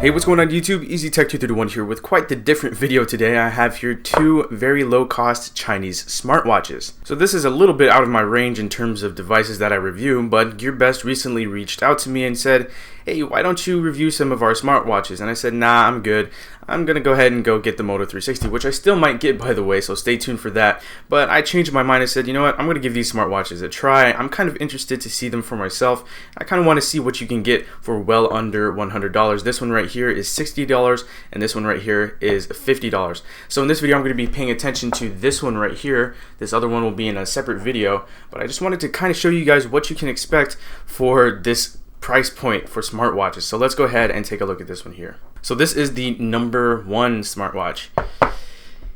Hey, what's going on YouTube? EasyTech231 here with quite the different video today. I have here two very low-cost Chinese smartwatches. So this is a little bit out of my range in terms of devices that I review, but GearBest recently reached out to me and said, hey, why don't you review some of our smartwatches? And I said, nah, I'm good. I'm gonna go ahead and go get the Moto 360, which I still might get, by the way, so stay tuned for that. But I changed my mind and said, you know what, I'm gonna give these smartwatches a try. I'm kind of interested to see them for myself. I kind of want to see what you can get for well under $100. This one right here is $60, and this one right here is $50. So in this video, I'm going to be paying attention to this one right here. This other one will be in a separate video, but I just wanted to kind of show you guys what you can expect for this price point for smartwatches. So let's go ahead and take a look at this one here. So this is the #1 smartwatch.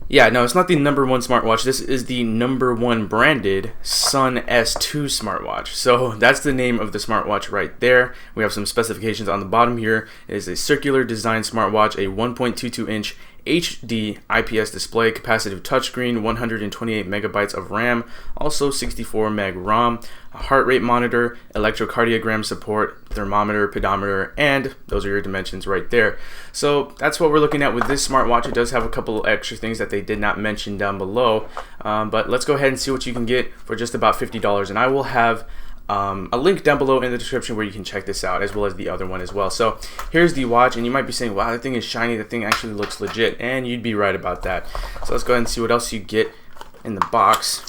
Yeah, no, it's not the #1 smartwatch. This is the #1 branded Sun S2 smartwatch. So that's the name of the smartwatch right there. We have some specifications on the bottom here. It is a circular design smartwatch, a 1.22-inch HD IPS display, capacitive touchscreen, 128 megabytes of RAM, also 64 meg ROM, a heart rate monitor, electrocardiogram support, thermometer, pedometer, and those are your dimensions right there. So that's what we're looking at with this smartwatch. It does have a couple extra things that they did not mention down below, but let's go ahead and see what you can get for just about $50, and I will have a link down below in the description where you can check this out, as well as the other one as well. So here's the watch, and you might be saying, wow, that thing is shiny, that thing actually looks legit, and you'd be right about that. So let's go ahead and see what else you get in the box.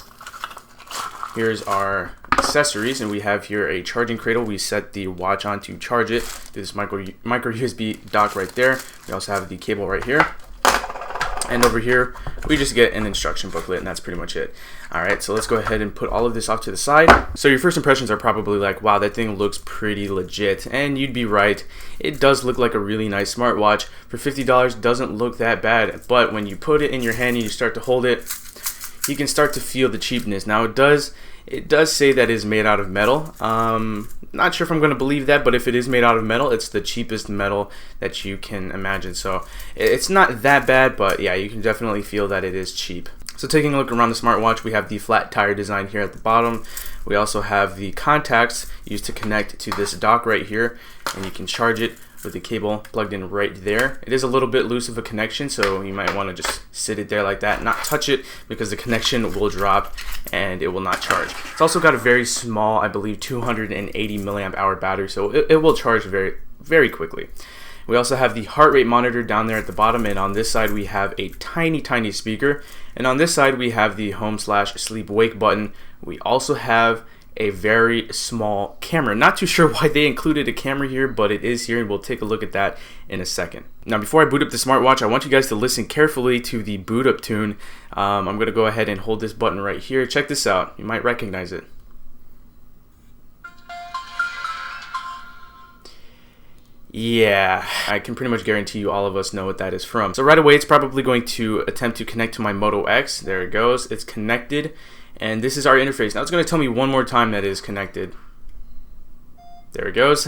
Here's our accessories, and we have here a charging cradle. We set the watch on to charge it through this micro USB dock right there. We also have the cable right here. And over here, we just get an instruction booklet, and that's pretty much it. Alright, so let's go ahead and put all of this off to the side. So your first impressions are probably like, wow, that thing looks pretty legit. And you'd be right. It does look like a really nice smartwatch. For $50, doesn't look that bad. But when you put it in your hand and you start to hold it, you can start to feel the cheapness. Now it does say that it is made out of metal. Not sure if I'm going to believe that, but if it is made out of metal, it's the cheapest metal that you can imagine. So it's not that bad, but yeah, you can definitely feel that it is cheap. So taking a look around the smartwatch, we have the flat tire design here at the bottom. We also have the contacts used to connect to this dock right here, and you can charge it with the cable plugged in right there. It is a little bit loose of a connection, so you might want to just sit it there like that, not touch it, because the connection will drop and it will not charge. It's also got a very small, I believe 280 milliamp hour battery, so it will charge very quickly. We also have the heart rate monitor down there at the bottom, and on this side we have a tiny speaker, and on this side we have the home/sleep wake button. We also have a very small camera. Not too sure why they included a camera here, but it is here, and we'll take a look at that in a second. Now before I boot up the smartwatch, I want you guys to listen carefully to the boot up tune. I'm going to go ahead and hold this button right here. Check this out. You might recognize it. Yeah, I can pretty much guarantee you all of us know what that is from. So right away, it's probably going to attempt to connect to my Moto X. There it goes. It's connected. And this is our interface. Now it's going to tell me one more time that it is connected. There it goes.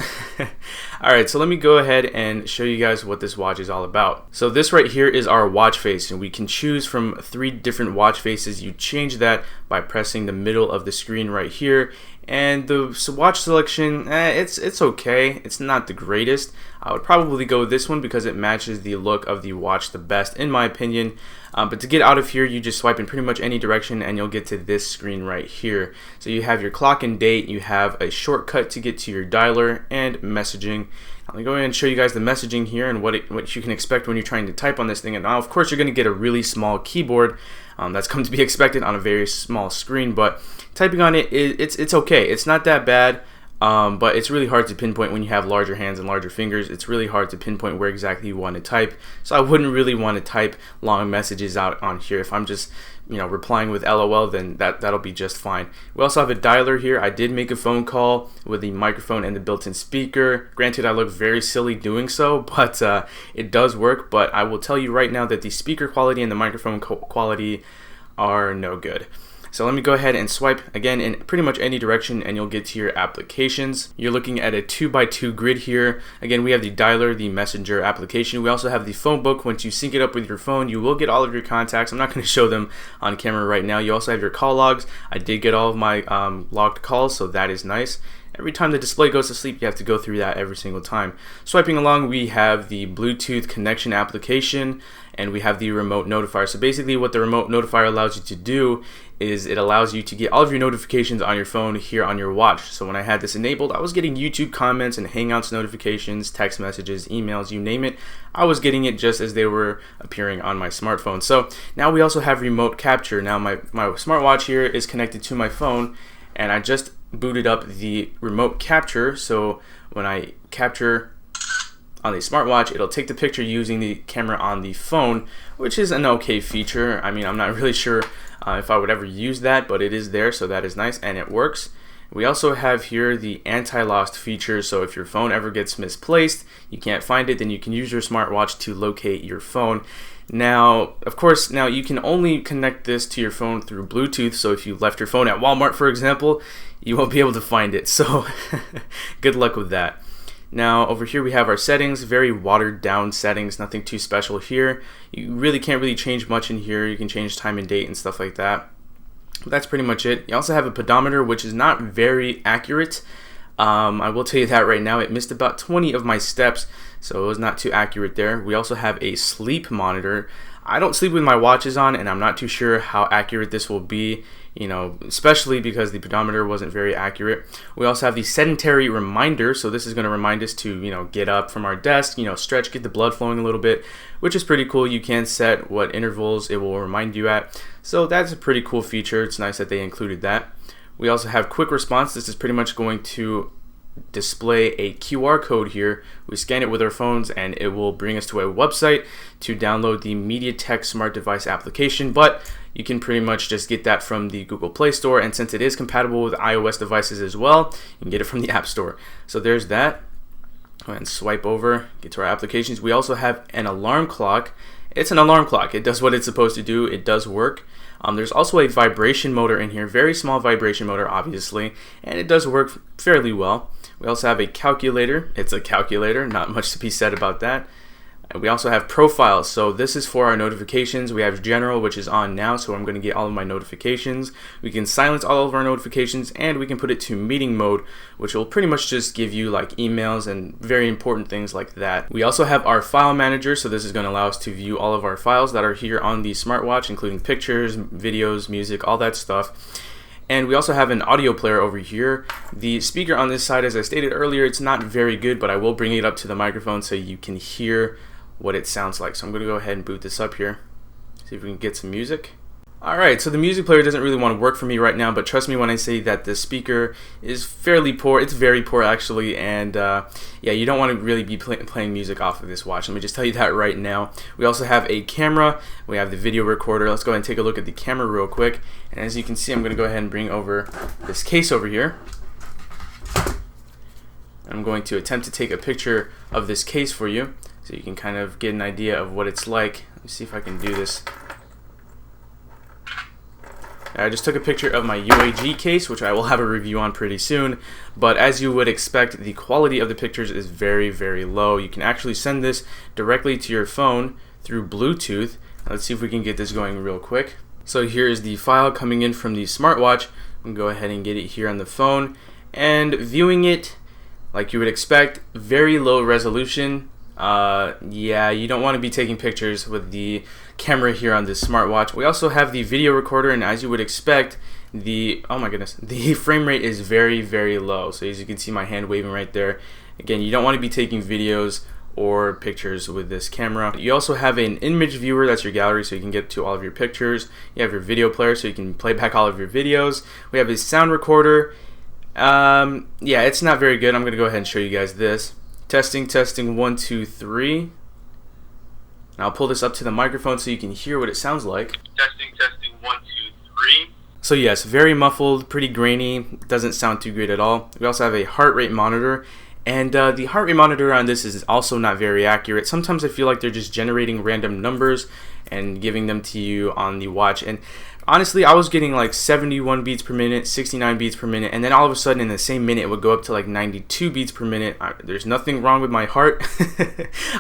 Alright, so let me go ahead and show you guys what this watch is all about. So this right here is our watch face, and we can choose from 3 different watch faces. You change that by pressing the middle of the screen right here. And the watch selection, it's okay. It's not the greatest. I would probably go with this one because it matches the look of the watch the best, in my opinion. But to get out of here, you just swipe in pretty much any direction and you'll get to this screen right here. So you have your clock and date, you have a shortcut to get to your dialer, and messaging. I'm going to go ahead and show you guys the messaging here and what you can expect when you're trying to type on this thing. And now, of course, you're going to get a really small keyboard. That's come to be expected on a very small screen, but typing on it, it's okay. It's not that bad. But it's really hard to pinpoint when you have larger hands and larger fingers. It's really hard to pinpoint where exactly you want to type. So I wouldn't really want to type long messages out on here. If I'm just, replying with LOL, then that'll be just fine. We also have a dialer here. I did make a phone call with the microphone and the built-in speaker. Granted, I look very silly doing so, but it does work. But I will tell you right now that the speaker quality and the microphone quality are no good. So let me go ahead and swipe again in pretty much any direction and you'll get to your applications. You're looking at a 2x2 grid here. Again, we have the dialer, the messenger application. We also have the phone book. Once you sync it up with your phone, you will get all of your contacts. I'm not going to show them on camera right now. You also have your call logs. I did get all of my logged calls, so that is nice. Every time the display goes to sleep, you have to go through that every single time. Swiping along, we have the Bluetooth connection application and we have the remote notifier. So basically what the remote notifier allows you to do is it allows you to get all of your notifications on your phone here on your watch. So when I had this enabled, I was getting YouTube comments and Hangouts notifications, text messages, emails, you name it. I was getting it just as they were appearing on my smartphone. So now we also have remote capture. Now my smartwatch here is connected to my phone and I just booted up the remote capture. So when I capture on the smartwatch, it'll take the picture using the camera on the phone, which is an okay feature. I mean, I'm not really sure if I would ever use that, but it is there, so that is nice and it works. We also have here the anti-lost feature, so if your phone ever gets misplaced, you can't find it, then you can use your smartwatch to locate your phone. Now, of course, now you can only connect this to your phone through Bluetooth, so if you left your phone at Walmart, for example, you won't be able to find it, so good luck with that. Now over here we have our settings, very watered down settings, nothing too special here. You really can't change much in here. You can change time and date and stuff like that. But that's pretty much it. You also have a pedometer, which is not very accurate. I will tell you that right now. It missed about 20 of my steps, so it was not too accurate there. We also have a sleep monitor. I don't sleep with my watches on, and I'm not too sure how accurate this will be, you know, especially because the pedometer wasn't very accurate. We also have the sedentary reminder, so this is going to remind us to, you know, get up from our desk, you know, stretch, get the blood flowing a little bit, which is pretty cool. You can set what intervals it will remind you at, so that's a pretty cool feature. It's nice that they included that. We also have quick response. This is pretty much going to display a QR code here. We scan it with our phones and it will bring us to a website to download the MediaTek smart device application, but you can pretty much just get that from the Google Play Store, and since it is compatible with iOS devices as well, you can get it from the App Store. So there's that. Go ahead and swipe over, get to our applications. We also have an alarm clock. It's an alarm clock. It does what it's supposed to do. It does work. There's also a vibration motor in here, very small vibration motor obviously, and it does work fairly well. We also have a calculator. It's a calculator, not much to be said about that. And we also have profiles, so this is for our notifications. We have general, which is on now, so I'm going to get all of my notifications. We can silence all of our notifications, and we can put it to meeting mode, which will pretty much just give you like emails and very important things like that. We also have our file manager, so this is going to allow us to view all of our files that are here on the smartwatch, including pictures, videos, music, all that stuff. And we also have an audio player over here. The speaker on this side, as I stated earlier, it's not very good, but I will bring it up to the microphone so you can hear what it sounds like. So I'm going to go ahead and boot this up here, see if we can get some music. Alright, so the music player doesn't really want to work for me right now, but trust me when I say that the speaker is fairly poor. It's very poor actually, and yeah, you don't want to really be playing music off of this watch. Let me just tell you that right now. We also have a camera. We have the video recorder. Let's go ahead and take a look at the camera real quick. And as you can see, I'm going to go ahead and bring over this case over here. I'm going to attempt to take a picture of this case for you so you can kind of get an idea of what it's like. Let me see if I can do this. I just took a picture of my UAG case, which I will have a review on pretty soon, but as you would expect, the quality of the pictures is very, very low. You can actually send this directly to your phone through Bluetooth. Let's see if we can get this going real quick. So here is the file coming in from the smartwatch. I'm going to go ahead and get it here on the phone, and viewing it like you would expect, very low resolution. Yeah, you don't want to be taking pictures with the camera here on this smartwatch. We also have the video recorder, and as you would expect, the frame rate is very, very low. So as you can see, my hand waving right there. Again, you don't want to be taking videos or pictures with this camera. You also have an image viewer, that's your gallery, so you can get to all of your pictures. You have your video player, so you can play back all of your videos. We have a sound recorder. Yeah, it's not very good. I'm gonna go ahead and show you guys this. Testing, 1, 2, 3. And I'll pull this up to the microphone so you can hear what it sounds like. Testing, 1, 2, 3. So yes, very muffled, pretty grainy, doesn't sound too great at all. We also have a heart rate monitor, and the heart rate monitor on this is also not very accurate. Sometimes I feel like they're just generating random numbers and giving them to you on the watch. And honestly, I was getting like 71 beats per minute, 69 beats per minute, and then all of a sudden in the same minute it would go up to like 92 beats per minute. There's nothing wrong with my heart.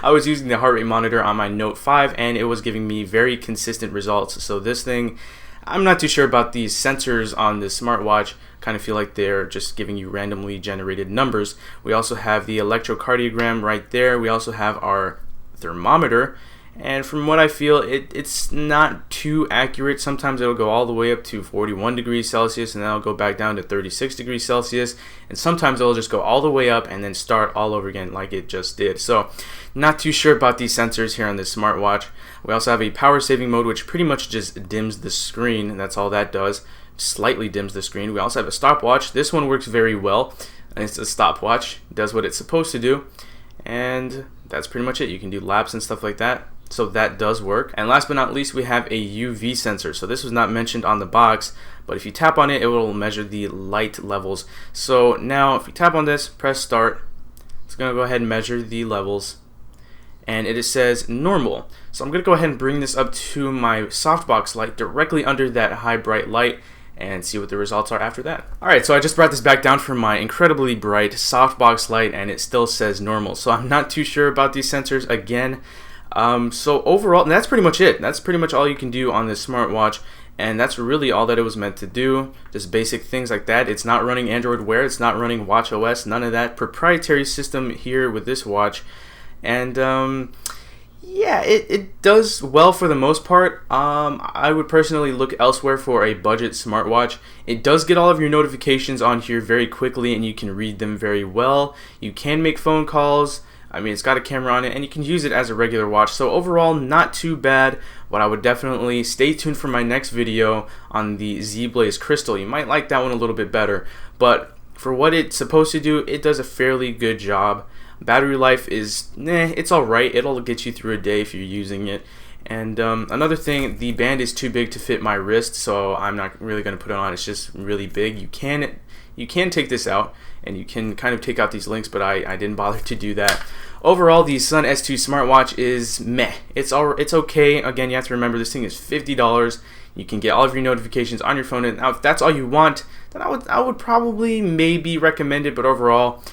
I was using the heart rate monitor on my Note 5 and it was giving me very consistent results. So this thing, I'm not too sure about these sensors on the smartwatch. Kind of feel like they're just giving you randomly generated numbers. We also have the electrocardiogram right there. We also have our thermometer. And from what I feel, it's not too accurate. Sometimes it'll go all the way up to 41 degrees Celsius and then it'll go back down to 36 degrees Celsius. And sometimes it'll just go all the way up and then start all over again like it just did. So not too sure about these sensors here on this smartwatch. We also have a power saving mode, which pretty much just dims the screen, and that's all that does. Slightly dims the screen. We also have a stopwatch. This one works very well. It's a stopwatch. It does what it's supposed to do. And that's pretty much it. You can do laps and stuff like that. So that does work. And last but not least, we have a UV sensor. So this was not mentioned on the box, but if you tap on it, it will measure the light levels. So now if you tap on this, press start, it's going to go ahead and measure the levels. And it says normal. So I'm going to go ahead and bring this up to my softbox light directly under that high bright light and see what the results are after that. Alright, so I just brought this back down from my incredibly bright softbox light and it still says normal. So I'm not too sure about these sensors again. So overall, and that's pretty much it. That's pretty much all you can do on this smartwatch, and that's really all that it was meant to do. Just basic things like that. It's not running Android Wear, it's not running Watch OS, none of that. Proprietary system here with this watch, and yeah, it does well for the most part. I would personally look elsewhere for a budget smartwatch. It does get all of your notifications on here very quickly, and you can read them very well. You can make phone calls. I mean, it's got a camera on it, and you can use it as a regular watch. So overall, not too bad, but I would definitely stay tuned for my next video on the Z-Blaze Crystal. You might like that one a little bit better, but for what it's supposed to do, it does a fairly good job. Battery life is, it's alright. It'll get you through a day if you're using it. And another thing, the band is too big to fit my wrist, so I'm not really going to put it on. It's just really big. You can take this out, and you can kind of take out these links, but I didn't bother to do that. Overall, the Sun S2 smartwatch is meh. It's okay. Again, you have to remember this thing is $50. You can get all of your notifications on your phone, and now if that's all you want, then I would probably maybe recommend it, but overall,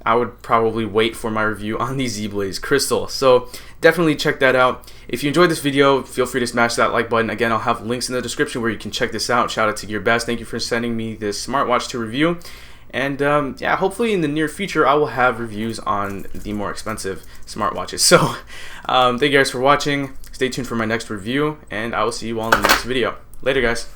I would probably wait for my review on the Z-Blaze Crystal. So definitely check that out. If you enjoyed this video, feel free to smash that like button. Again, I'll have links in the description where you can check this out. Shout out to Gearbest. Thank you for sending me this smartwatch to review. And yeah, hopefully in the near future, I will have reviews on the more expensive smartwatches. So thank you guys for watching. Stay tuned for my next review, and I will see you all in the next video. Later, guys.